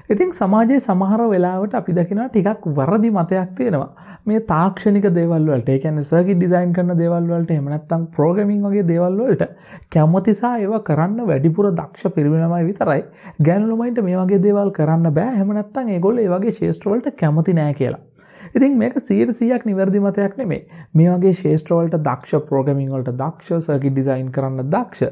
ඉතින් සමාජයේ සමහර වෙලාවට අපි දකිනවා ටිකක් වරදි මතයක් තියෙනවා. මේ තාක්ෂණික දේවල් වලට, ඒ කියන්නේ සර්කිට් ඩිසයින් කරන දේවල් වලට, එහෙම නැත්නම් ප්‍රෝග්‍රෑමින් වගේ දේවල් වලට කැමතිසා ඒවා කරන්න වැඩිපුර දක්ෂ පිරිමි ළමයි විතරයි. ගෑනු ළමයින්ට මේ වගේ දේවල් කරන්න බෑ. එහෙම නැත්නම් ඒගොල්ලෝ ඒ වගේ ශේෂ්ත්‍ර වලට කැමති නෑ කියලා. ඉතින් මේක 100% නිවැරදි මතයක් නෙමෙයි. මේ වගේ ශේෂ්ත්‍ර වලට දක්ෂ, ප්‍රෝග්‍රෑමින් වලට දක්ෂ, සර්කිට් ඩිසයින් කරන්න දක්ෂ,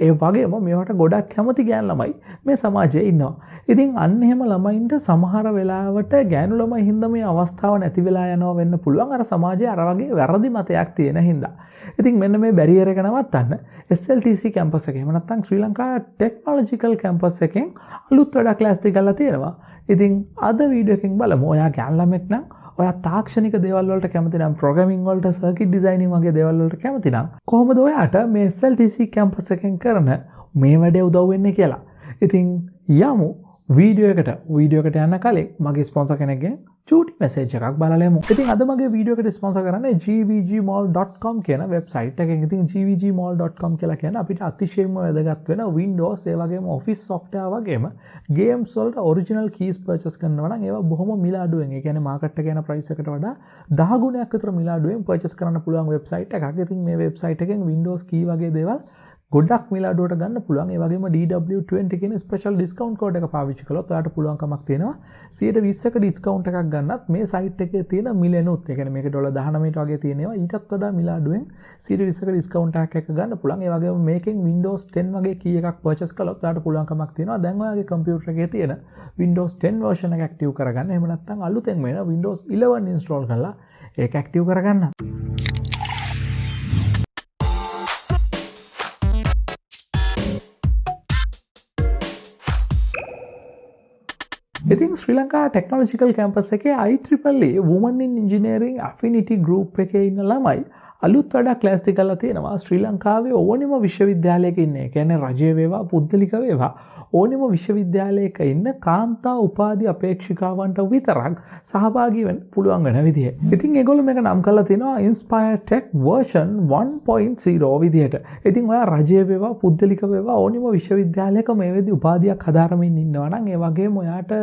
ඒ වගේම මේවට ගොඩක් කැමති ගෑනු ළමයි මේ සමාජයේ ඉන්නවා. ඉතින් අන්න එහෙම ළමයින්ට සමහර වෙලාවට ගෑනු ළමයි හින්දා මේ අවස්ථාව නැති වෙලා යනවා වෙන්න පුළුවන්. අර සමාජයේ අර වගේ වැරදි මතයක් තියෙන හින්දා. ඉතින් මෙන්න මේ බැරියර් එක නවත්තන්න SLTC කැම්පස් එකේ, එහෙම නැත්නම් ශ්‍රී ලංකා ටෙක්නොලොජිකල් කැම්පස් එකෙන් අලුත් වැඩක් ක්ලාස් ටික ගන්න තියෙනවා. ඉතින් අද වීඩියෝ එකෙන් බලමු ඔයා ගෑනු ළමෙක් නම්, ඔයා තාක්ෂණික දේවල් වලට කැමති නම්, ප්‍රෝග්‍රෑමින් වලට, සර්කිට් ඩිසයිනින් වගේ දේවල් වලට කැමති නම් කොහොමද ඔයාට මේ SLTC කැම්පස් එකෙන් කරන මේ වැඩේ උදව් වෙන්නේ කියලා. ඉතින් යමු වීඩියෝ එකට යන්න කලින් මගේ ස්පොන්සර් කෙනෙක්ගෙන් චූටි මෙසේජ් එකක් බලලා යමු. ඉතින් අද මගේ වීඩියෝ එකට ස්පොන්සර් කරන්නේ GVGmall.com කියන වෙබ්සයිට් එකෙන්. ඉතින් GVGmall.com කියලා කියන්නේ අපිට අතිශයින්ම වැදගත් වෙන Windows ඒ වගේම Office software වගේම games වලට original keys purchase කරනවා නම් ඒවා බොහොම මිල අඩුවෙන්, ඒ කියන්නේ මාකට් එකේ යන price එකට වඩා 10 ගුණයක් විතර මිල අඩුවෙන් purchase කරන්න පුළුවන් වෙබ්සයිට් එකක්. ඉතින් මේ වෙබ්සයිට් එකෙන් Windows key වගේ දේවල් ගොඩක් මිල අඩුවට ගන්න පුළුවන්. ඒ වගේම DW20 කියන ස්පෙෂල් ඩිස්කවුන්ට් කෝඩ් එක පාවිච්චි කළොත් ඔයාලට පුළුවන්කමක් තියෙනවා 120ක ඩිස්කවුන්ට් එකක් ගන්නත් මේ සයිට් එකේ තියෙන මිලෙනුත්. ඒ කියන්නේ මේක $19ට වගේ තියෙනවා. ඊටත් වඩා මිල අඩුවෙන් 120ක ඩිස්කවුන්ට් එකක් ගන්න පුළුවන්. ඒ වගේම මේකෙන් Windows 10 වගේ කී එකක් පර්චේස් කළොත් ඔයාලට පුළුවන්කමක් තියෙනවා දැන් ඔයාගේ කම්පියුටර් එකේ තියෙන Windows 10 version එක ඇක්ටිව් කරගන්න. එහෙම නැත්නම් අලුතෙන් වෙන Windows 11 install කරලා ඒක ඇක්ටිව් කරගන්න. ඉතින් ශ්‍රී ලංකා ටෙක්නොලොජිකල් කැම්පස් එකේ IEEE Women in Engineering Affinity Group එකේ ඉන්න ළමයි අලුත් වැඩක් ක්ලාස් ටික කරලා තියෙනවා. ශ්‍රී ලංකාවේ ඕනෙම විශ්වවිද්‍යාලයක ඉන්න, ඒ කියන්නේ රජයේ වේවා පුද්ගලික වේවා ඕනෙම විශ්වවිද්‍යාලයක ඉන්න කාන්තා උපාධි අපේක්ෂිකාවන්ට විතරක් සහභාගී වෙන්න පුළුවන් වෙන විදිහ. ඉතින් ඒගොල්ලෝ මේක නම් කරලා තිනවා inspiHER Tech version 1.0 විදිහට. ඉතින් ඔයා රජයේ වේවා පුද්ගලික වේවා ඕනෙම විශ්වවිද්‍යාලයක මේ විදිහ උපාධියක් හදාරමින් ඉන්නවා නම්, ඒ වගේම ඔයාට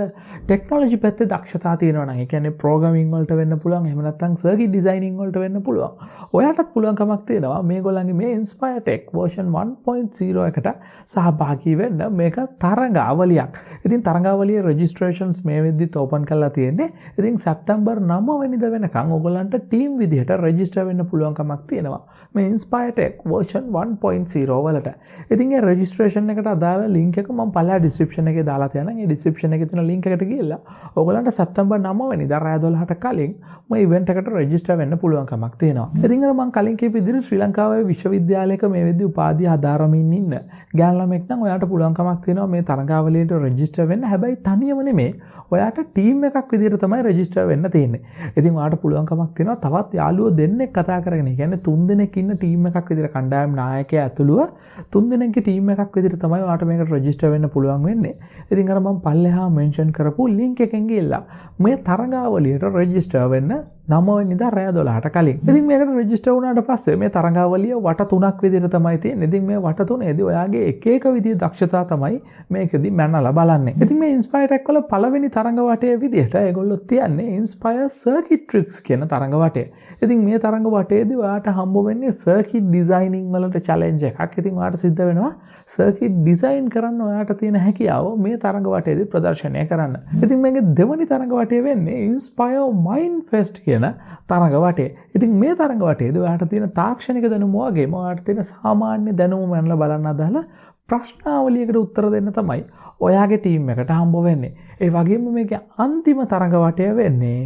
ටෙක්නොලොජි පැත්තේ දක්ෂතා තියෙනවා නම්, ඒ කියන්නේ ප්‍රෝග්‍රෑමින් වලට වෙන්න පුළුවන්, එහෙම නැත්නම් සර්කිට් ඩිසයිනින් වලට වෙන්න පුළුවන්. ඔයාටත් පුළුවන්කමක් තියෙනවා මේගොල්ලන්ගේ මේ inspiHER Tech version 1.0 එකට සහභාගී වෙන්න. මේක තරඟාවලියක්. ඉතින් තරඟාවලියේ රෙජිස්ට්‍රේෂන්ස් මේ වෙද්දිත් ඕපන් කරලා තියෙන්නේ. ඉතින් සැප්තැම්බර් 9 වෙනිදා වෙනකන් ඔයගොල්ලන්ට ටීම් විදිහට රෙජිස්ටර් වෙන්න පුළුවන්කමක් තියෙනවා මේ inspiHER Tech version 1.0 වලට. ඉතින් ඒ රෙජිස්ට්‍රේෂන් එකට අදාළ ලින්ක් එක මම පළලා ඩිස්ක්‍රිප්ෂන් එකේ දාලා තියෙනවා. ඒ ඩිස්ක්‍රිප්ෂන් එකේ තියෙන ලින්ක් එකට ගිහලා ඔයගොල්ලන්ට සැප්තැම්බර් 9 වෙනිදා රාත්‍රී 12ට කලින් මේ ඉවෙන්ට් එකට රෙජිස්ටර් වෙන්න පුළුවන්කමක් තියෙනවා. ඉතින් අර මම කලින් කියපු විදිහට ශ්‍රී ලංකාවේ විශ්වවිද්‍යාලයක මේ වෙද්දි උපාධිය හදාරමින් ඉන්න ගෑනු ළමෙක් නම් ඔයාට පුළුවන්කමක් තියෙනවා මේ තරඟාවලියට රෙජිස්ටර් වෙන්න. හැබැයි තනියම නෙමෙයි, ඔයාට ටීම් එකක් විදිහට තමයි රෙජිස්ටර් වෙන්න තියෙන්නේ. ඉතින් ඔයාට පුළුවන්කමක් තියෙනවා තවත් යාළුවෝ දෙන්නෙක් කතා කරගෙන, ඒ කියන්නේ 3 දෙනෙක් ඉන්න ටීම් එකක් විදිහට, කණ්ඩායම් නායකයා ඇතුළුව 3 දෙනෙක්ගේ ටීම් එකක් විදිහට තමයි ඔයාට මේකට රෙජිස්ටර් වෙන්න පුළුවන් වෙන්නේ. ඉතින් අර මම පල්ලෙහා මෙන්ෂන් කරපු ලින්ක් එකෙන් ගිහලා මේ තරඟාවලියට රෙජිස්ටර් වෙන්න 9 වෙනිදා රාත්‍රී 12ට කලින්. ඉතින් මේකට රෙජිස්ටර් වුණාට පස්සේ මේ තරඟාවලිය වට 3ක් විදිහට තමයි තියෙන්නේ. ඉතින් මේ වට 3ේදී ඔයාගේ එක එක විදිහේ දක්ෂතා තමයි මේකෙදි මැනලා බලන්නේ. ඉතින් මේ inspiHER Tech වල පළවෙනි තරඟ වටේ විදිහට ඒගොල්ලෝ තියන්නේ inspiHER Circuit Tricks කියන තරඟ වටේ. ඉතින් මේ තරඟ වටේදී ඔයාට හම්බ වෙන්නේ circuit designing වලට challenge එකක්. ඉතින් ඔයාට සිද්ධ වෙනවා circuit design කරන්න ඔයාට තියෙන හැකියාව මේ තරඟ වටේදී ප්‍රදර්ශනය කරන්න. ඉතින් මේකේ දෙවෙනි තරඟ වටේ වෙන්නේ inspiHER Mind Fest කියන තරඟ වටේ. ඉතින් මේ තරඟ වටේදී ඔයාට තියෙන තාක්ෂණික දැනුම වගේම ඔයාට තියෙන සාමාන්‍ය දැනුම මනලා බලන්න අදාළ ප්‍රශ්නාවලියකට උත්තර දෙන්න තමයි ඔයාගේ ටීම් එකට හම්බ වෙන්නේ. ඒ වගේම මේකේ අන්තිම තරඟ වටය වෙන්නේ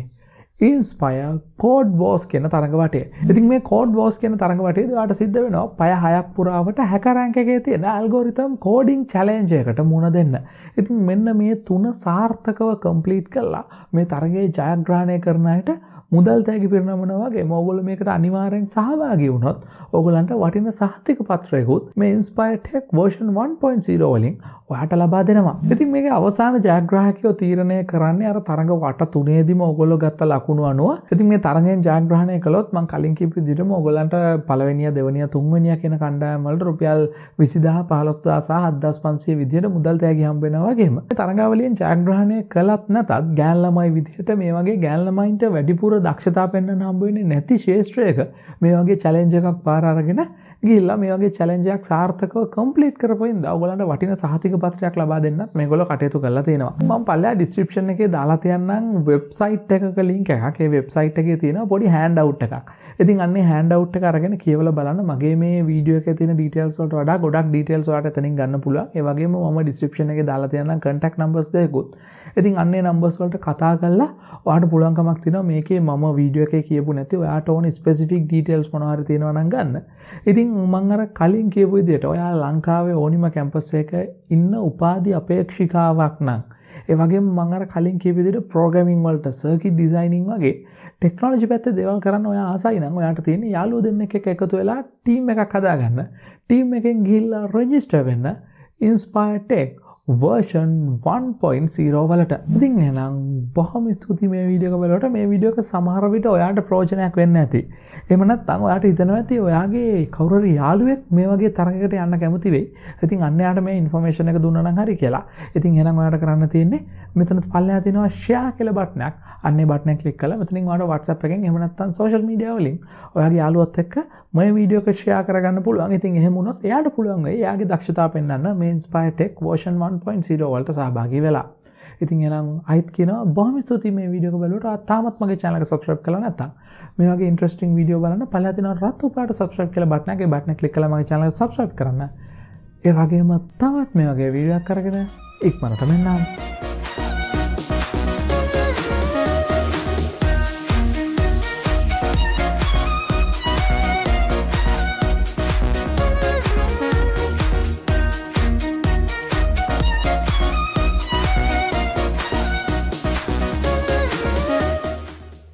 inspiHER Code Wars කියන තරඟ වටය. ඉතින් මේ Code Wars කියන තරඟ වටේදී ඔයාට සිද්ධ වෙනවා පැය 6ක් පුරාවට hackerrank එකේ තියෙන algorithm coding challenge එකට මුහුණ දෙන්න. ඉතින් මෙන්න මේ 3 සාර්ථකව complete කළා මේ තරගයේ ජයග්‍රහණය කරන අයට මුදල් තෑගි පිරිනමනවා වගේ ඕගොල්ලෝ මේකට අනිවාර්යෙන් සහභාගී වුණොත් ඕගොල්ලන්ට වටින සහතික පත්‍රයකුත් මේ inspiHER Tech version 1.0 වලින් ඔයාට ලබා දෙනවා. ඉතින් මේකේ අවසාන ජයග්‍රාහකයෝ තීරණය කරන්නේ අර තරඟ වට 3ේදීම ඕගොල්ලෝ ගත්ත ලකුණු ලකුණු අනුව. ඉතින් මේ තරඟයෙන් ජයග්‍රහණය කළොත් මම කලින් කියපු විදිහටම ඔයගොල්ලන්ට පළවෙනිය දෙවෙනිය තුන්වෙනිය කියන කණ්ඩායම් වලට රුපියල් 20000 15000 සහ 7500 විදිහට මුදල් තෑගි හම්බ වෙනවා වගේම මේ තරඟාවලියෙන් ජයග්‍රහණය කළත් නැතත් ගෑන් ළමයි විදිහට මේ වගේ ගෑන් ළමයින්ට වැඩිපුර දක්ෂතා පෙන්වන්න හම්බ වෙන්නේ නැති ශේෂ්ත්‍රයක මේ වගේ චැලෙන්ජ් එකක් පාර අරගෙන ගිහිල්ලා මේ වගේ චැලෙන්ජ් එකක් සාර්ථකව කම්ප්ලීට් කරපුවින්ද ඔයගොල්ලන්ට වටින සහතික පත්‍රයක් ලබා දෙන්නත් මේගොල්ලෝ කටයුතු කරලා තියෙනවා. මම පල්ලෙහා ඩිස්ක්‍රිප්ෂන් එකේ දාලා තියන්නම් වෙබ්සයිට් එකක link එකක්. ඒ වෙබ්සයිට් එකේ තියෙනවා පොඩි හෑන්ඩ් අවුට් එකක්. ඉතින් අන්නේ හෑන්ඩ් අවුට් එක අරගෙන කියවලා බලන්න මගේ මේ වීඩියෝ එකේ තියෙන ඩීටේල්ස් වලට වඩා ගොඩක් ඩීටේල්ස් ඔයාලට එතනින් ගන්න පුළුවන්. ඒ වගේම මම ඩිස්ක්‍රිප්ෂන් එකේ දාලා තියන්නම් contact numbers දෙකකුත්. ඉතින් අන්නේ numbers වලට කතා කරලා ඔයාලට පුළුවන්කමක් තියෙනවා මේකේ මම වීඩියෝ එකේ කියපු නැති ඔයාලට ඕන ස්පෙસિෆික් ඩීටේල්ස් මොනවා හරි තියෙනවා නම් ගන්න. ඉතින් මම අර කලින් කියපු විදිහට ඔයා ලංකාවේ ඕනිම කැම්පස් එකක ඉන්න උපාධි අපේක්ෂිකාවක් නම් ඒ වගේම මම අර කලින් කියපු විදිහට ප්‍රෝග්‍රෑමින් වලට සර්කිට් ඩිසයිනින් වගේ ටෙක්නොලොජි පැත්තේ දේවල් කරන්න ඔයා ආසයි නම් ඔයාට තියෙන්නේ යාළුවෝ දෙන්නෙක් එක්ක එකතු වෙලා ටීම් එකක් හදාගන්න. ටීම් එකෙන් ගිහිල්ලා රෙජිස්ටර් වෙන්න inspiHER version 1.0 වලට. ඉතින් එහෙනම් බොහොම ස්තුතියි මේ වීඩියෝ එක බලවට. මේ වීඩියෝ එක සමහර විට ඔයාට ප්‍රයෝජනයක් වෙන්න ඇති. එහෙම නැත්නම් ඔයාට හිතනවා ඇති ඔයාගේ කවුරු හරි යාළුවෙක් මේ වගේ තරගයකට යන්න කැමති වෙයි. ඉතින් අන්න යාට මේ ඉන්ෆර්මේෂන් එක දුන්නා නම් හරි කියලා. ඉතින් එහෙනම් ඔයාට කරන්න තියෙන්නේ මෙතන පල්ලෙහා තියෙනවා share කියලා බටන් එකක්. අන්නේ බටන් එක ක්ලික් කරලා මෙතනින් ඔයාට WhatsApp එකෙන් එහෙම නැත්නම් social media වලින් ඔයාගේ යාළුවත් එක්ක මේ වීඩියෝ එක share කරගන්න පුළුවන්. ඉතින් එහෙම වුණොත් එයාට පුළුවන් වෙයි එයාගේ දක්ෂතාව පෙන්වන්න මේ inspiHER version 1.0 වලට සහභාගී වෙලා. ඉතින් එහෙනම් අයිත් කියනවා බොහොම ස්තුතියි මේ වීඩියෝ එක බලුවට. තාමත් මගේ channel එක subscribe කරලා නැත්නම් මේ වගේ interesting වීඩියෝ බලන්න පල්ලෙහා තියෙන රතු පාට subscribe කියලා බටන් එකේ බටන් එක ක්ලික් කරලා මගේ channel එක subscribe කරන්න. ඒ වගේම තවත් මේ වගේ වීඩියෝ එකක් අරගෙන ඉක්මනට මෙන්නම්.